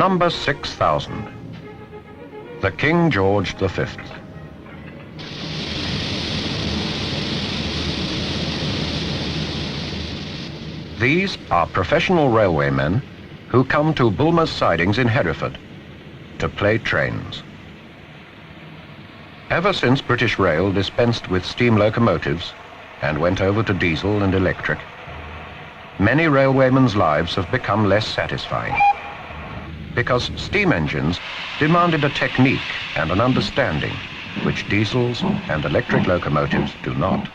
Number 6000. The King George V. These are professional railwaymen who come to Bulmer's sidings in Hereford to play trains. Ever since British Rail dispensed with steam locomotives and went over to diesel and electric, many railwaymen's lives have become less satisfying because steam engines demanded a technique and an understanding which diesels and electric locomotives do not.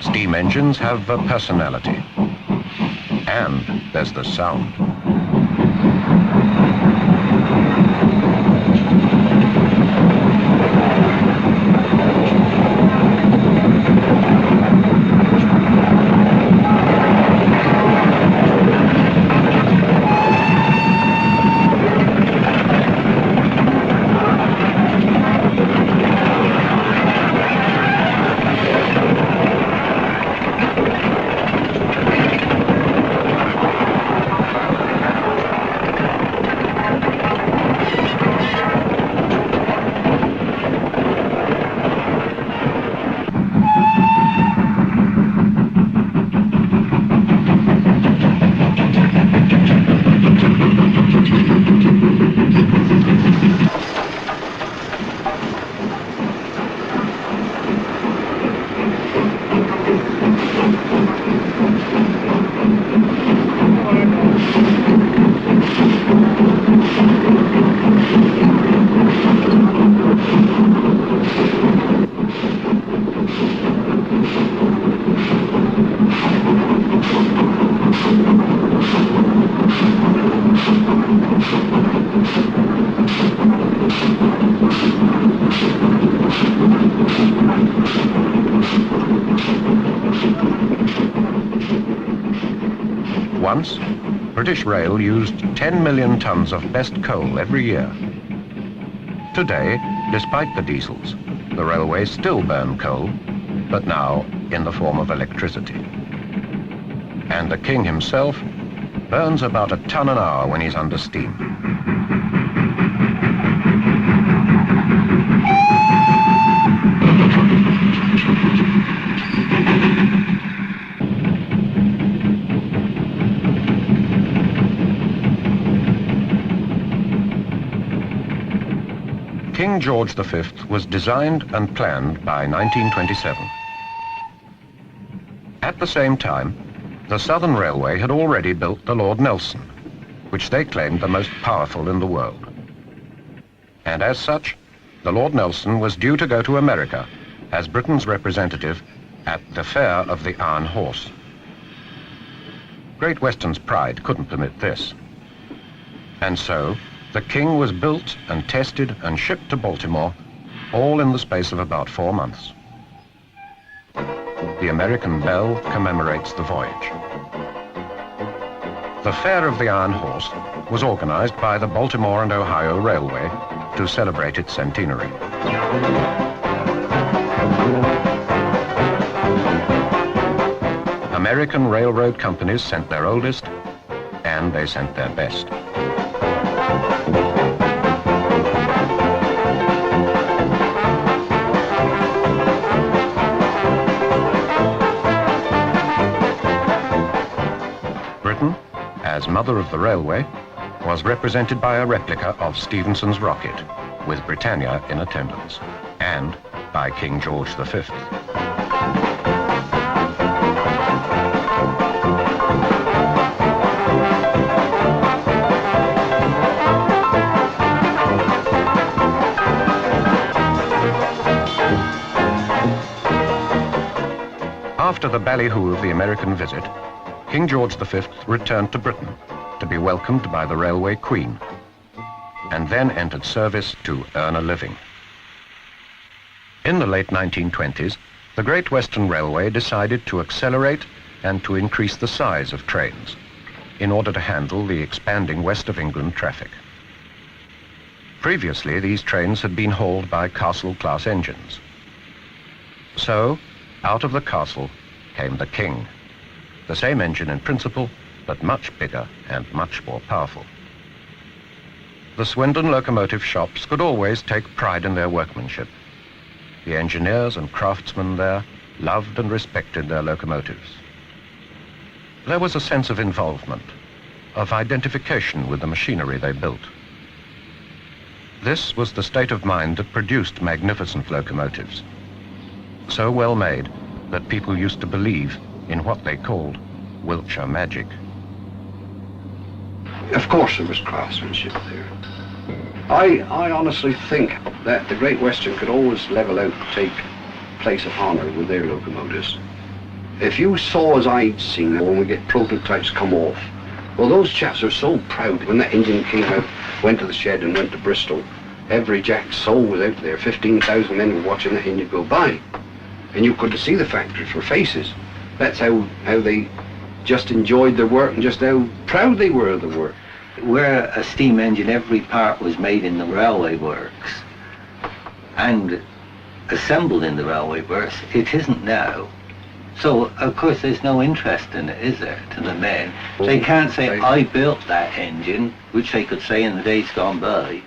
Steam engines have a personality, and there's the sound. Once, British Rail used 10 million tons of best coal every year. Today, despite the diesels, the railways still burn coal, but now in the form of electricity. And the King himself burns about a ton an hour when he's under steam. King George V was designed and planned by 1927. At the same time, the Southern Railway had already built the Lord Nelson, which they claimed the most powerful in the world. And as such, the Lord Nelson was due to go to America as Britain's representative at the Fair of the Iron Horse. Great Western's pride couldn't permit this. And so, the King was built and tested and shipped to Baltimore, all in the space of about 4 months. The American bell commemorates the voyage. The Fair of the Iron Horse was organized by the Baltimore and Ohio Railway to celebrate its centenary. American railroad companies sent their oldest, and they sent their best. Britain, as mother of the railway, was represented by a replica of Stephenson's rocket, with Britannia in attendance, and by King George V. After the ballyhoo of the American visit, King George V returned to Britain to be welcomed by the Railway Queen, and then entered service to earn a living. In the late 1920s, the Great Western Railway decided to accelerate and to increase the size of trains in order to handle the expanding West of England traffic. Previously, these trains had been hauled by Castle-class engines. So, out of the Castle came the King, the same engine in principle, but much bigger and much more powerful. the Swindon locomotive shops could always take pride in their workmanship. The engineers and craftsmen there loved and respected their locomotives. There was a sense of involvement, of identification with the machinery they built. This was the state of mind that produced magnificent locomotives, so well made that people used to believe in what they called Wiltshire magic. Of course there was craftsmanship there. I honestly think that the Great Western could always level out and take place of honour with their locomotives. If you saw, as I'd seen when we get prototypes come off, well, those chaps are so proud. When that engine came out, went to the shed and went to Bristol, every Jack's soul was out there. 15,000 men were watching the engine go by. And you could see the factories for faces. That's how they just enjoyed their work and just how proud they were of the work. Where a steam engine, every part was made in the railway works and assembled in the railway works. It isn't now. So, of course, there's no interest in it, is there, to the men? They can't say, I built that engine, which they could say in the days gone by.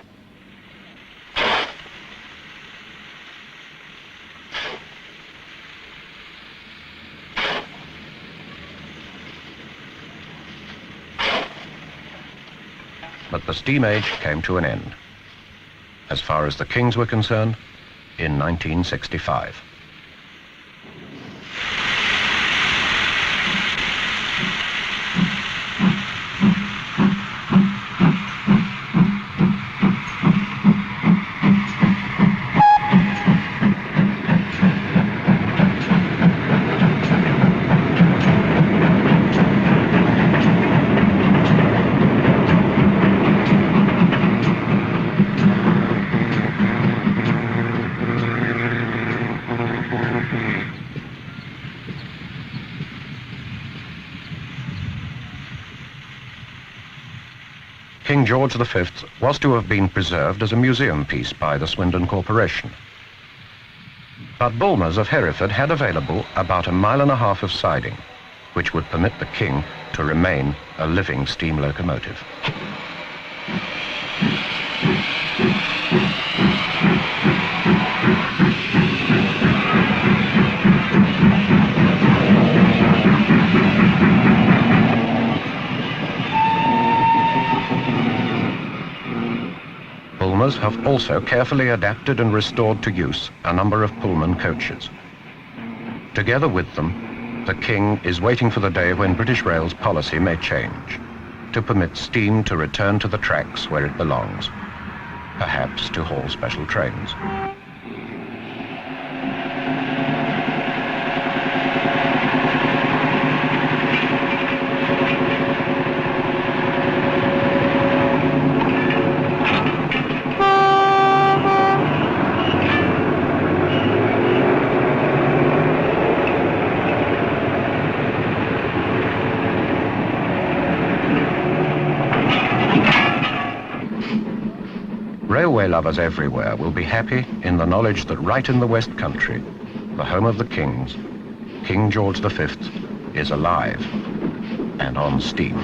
But the steam age came to an end, as far as the Kings were concerned, in 1965. King George V was to have been preserved as a museum piece by the Swindon Corporation. But Bulmers of Hereford had available about 1.5 miles of siding, which would permit the King to remain a living steam locomotive. Bulmers have also carefully adapted and restored to use a number of Pullman coaches. Together with them, the King is waiting for the day when British Rail's policy may change, to permit steam to return to the tracks where it belongs, perhaps to haul special trains. Railway lovers everywhere will be happy in the knowledge that right in the West Country, the home of the Kings, King George V is alive and on steam.